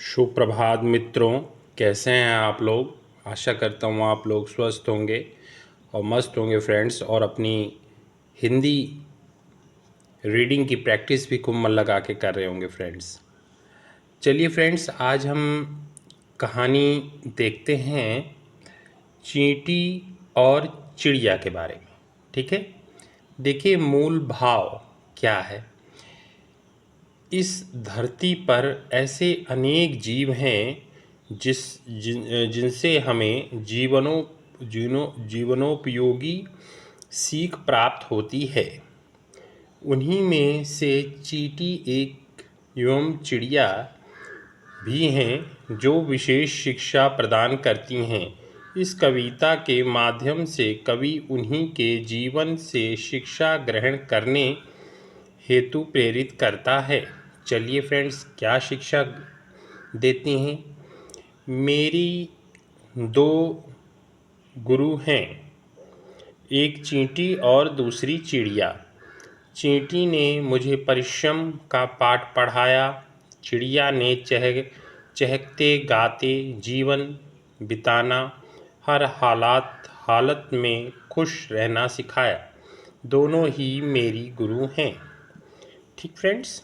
सुप्रभात मित्रों, कैसे हैं आप लोग। आशा करता हूँ आप लोग स्वस्थ होंगे और मस्त होंगे फ्रेंड्स, और अपनी हिंदी रीडिंग की प्रैक्टिस भी खूब मन लगा के कर रहे होंगे फ्रेंड्स। चलिए फ्रेंड्स, आज हम कहानी देखते हैं चींटी और चिड़िया के बारे में। ठीक है, देखिए मूल भाव क्या है। इस धरती पर ऐसे अनेक जीव हैं जिनसे हमें जीवनोपयोगी सीख प्राप्त होती है। उन्हीं में से चींटी एक एवं चिड़िया भी हैं जो विशेष शिक्षा प्रदान करती हैं। इस कविता के माध्यम से कवि उन्हीं के जीवन से शिक्षा ग्रहण करने हेतु प्रेरित करता है। चलिए फ्रेंड्स, क्या शिक्षा देती हैं। मेरी दो गुरु हैं, एक चींटी और दूसरी चिड़िया। चींटी ने मुझे परिश्रम का पाठ पढ़ाया, चिड़िया ने चहकते गाते जीवन बिताना, हर हालत में खुश रहना सिखाया। दोनों ही मेरी गुरु हैं। ठीक फ्रेंड्स,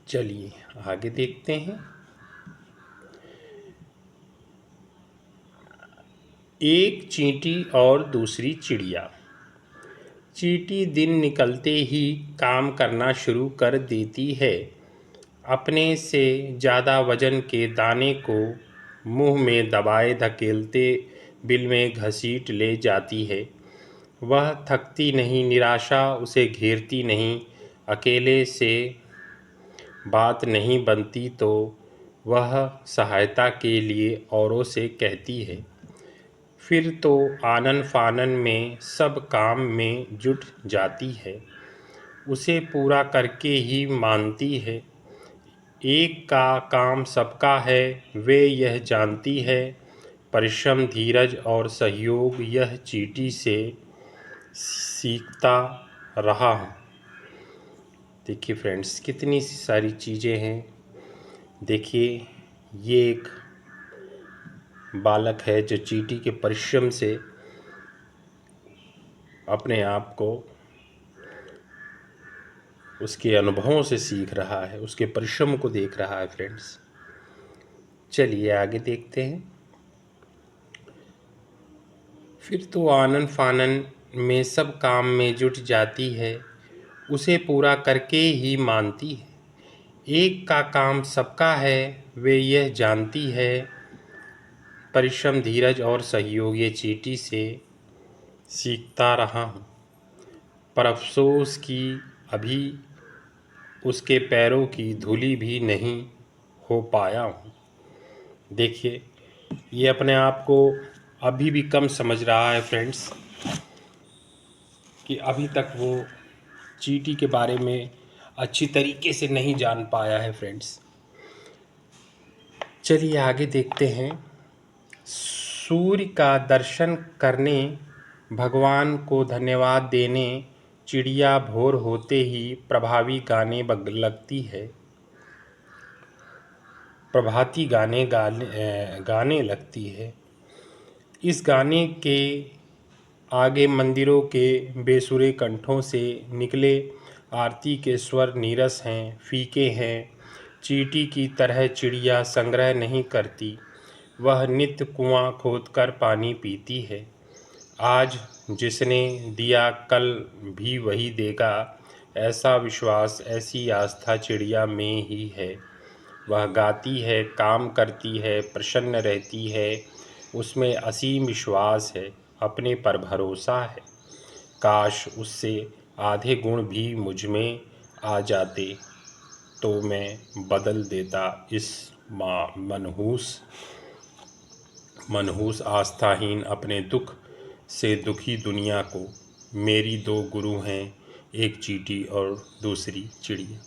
चलिए आगे देखते हैं। एक चींटी और दूसरी चिड़िया। चींटी दिन निकलते ही काम करना शुरू कर देती है। अपने से ज़्यादा वजन के दाने को मुंह में दबाए धकेलते बिल में घसीट ले जाती है। वह थकती नहीं, निराशा उसे घेरती नहीं। अकेले से बात नहीं बनती तो वह सहायता के लिए औरों से कहती है। फिर तो आनन फानन में सब काम में जुट जाती है। उसे पूरा करके ही मानती है। एक का काम सबका है, वे यह जानती है। परिश्रम, धीरज और सहयोग यह चींटी से सीखता रहा हूँ। देखिए फ्रेंड्स, कितनी सारी चीज़ें हैं। देखिए, ये एक बालक है जो चींटी के परिश्रम से अपने आप को उसके अनुभवों से सीख रहा है, उसके परिश्रम को देख रहा है फ्रेंड्स। चलिए आगे देखते हैं। फिर तो आनन फानन में सब काम में जुट जाती है। उसे पूरा करके ही मानती है। एक का काम सबका है, वे यह जानती है। परिश्रम, धीरज और सहयोग ये चींटी से सीखता रहा हूँ। पर अफसोस कि अभी उसके पैरों की धूली भी नहीं हो पाया हूँ। देखिए, ये अपने आप को अभी भी कम समझ रहा है फ्रेंड्स, कि अभी तक वो चींटी के बारे में अच्छी तरीके से नहीं जान पाया है फ्रेंड्स। चलिए आगे देखते हैं। सूर्य का दर्शन करने, भगवान को धन्यवाद देने चिड़िया भोर होते ही प्रभावी लगती है। प्रभाती गाने लगती है। इस गाने के आगे मंदिरों के बेसुरे कंठों से निकले आरती के स्वर नीरस हैं, फीके हैं। चींटी की तरह चिड़िया संग्रह नहीं करती, वह नित्य कुआं खोदकर पानी पीती है। आज जिसने दिया कल भी वही देगा, ऐसा विश्वास, ऐसी आस्था चिड़िया में ही है। वह गाती है, काम करती है, प्रसन्न रहती है। उसमें असीम विश्वास है, अपने पर भरोसा है। काश उससे आधे गुण भी मुझ में आ जाते तो मैं बदल देता इस मनहूस आस्थाहीन अपने दुख से दुखी दुनिया को। मेरी दो गुरु हैं, एक चींटी और दूसरी चिड़िया।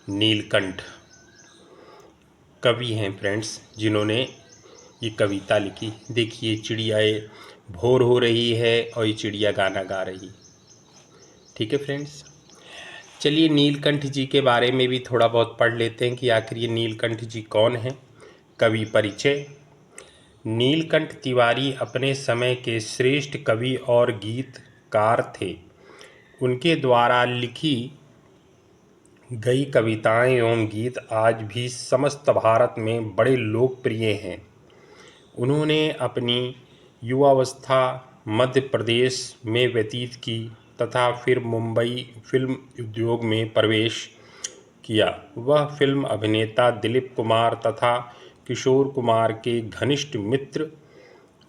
नीलकंठ कवि हैं फ्रेंड्स, जिन्होंने ये कविता लिखी। देखिए, चिड़ियाएँ भोर हो रही है और ये चिड़िया गाना गा रही। ठीक है फ्रेंड्स, चलिए नीलकंठ जी के बारे में भी थोड़ा बहुत पढ़ लेते हैं कि आखिर ये नीलकंठ जी कौन हैं। कवि परिचय। नीलकंठ तिवारी अपने समय के श्रेष्ठ कवि और गीतकार थे। उनके द्वारा लिखी गई कविताएं एवं गीत आज भी समस्त भारत में बड़े लोकप्रिय हैं। उन्होंने अपनी युवावस्था मध्य प्रदेश में व्यतीत की तथा फिर मुंबई फिल्म उद्योग में प्रवेश किया। वह फिल्म अभिनेता दिलीप कुमार तथा किशोर कुमार के घनिष्ठ मित्र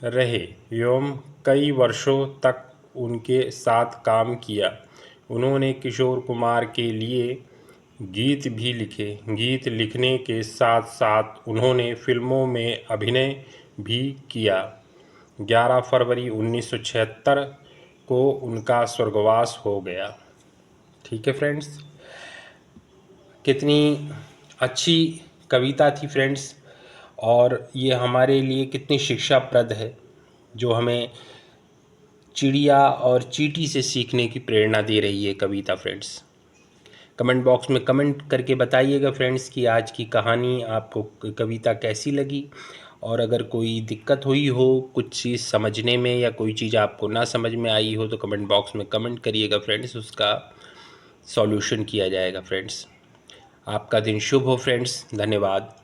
रहे एवं कई वर्षों तक उनके साथ काम किया। उन्होंने किशोर कुमार के लिए गीत भी लिखे। गीत लिखने के साथ साथ उन्होंने फिल्मों में अभिनय भी किया। 11 फरवरी 1976 को उनका स्वर्गवास हो गया। ठीक है फ्रेंड्स, कितनी अच्छी कविता थी फ्रेंड्स, और ये हमारे लिए कितनी शिक्षाप्रद है, जो हमें चिड़िया और चींटी से सीखने की प्रेरणा दे रही है कविता फ्रेंड्स। कमेंट बॉक्स में कमेंट करके बताइएगा फ्रेंड्स कि आज की कहानी आपको कविता कैसी लगी, और अगर कोई दिक्कत हुई हो कुछ चीज़ समझने में या कोई चीज़ आपको ना समझ में आई हो तो कमेंट बॉक्स में कमेंट करिएगा फ्रेंड्स, उसका सॉल्यूशन किया जाएगा फ्रेंड्स। आपका दिन शुभ हो फ्रेंड्स, धन्यवाद।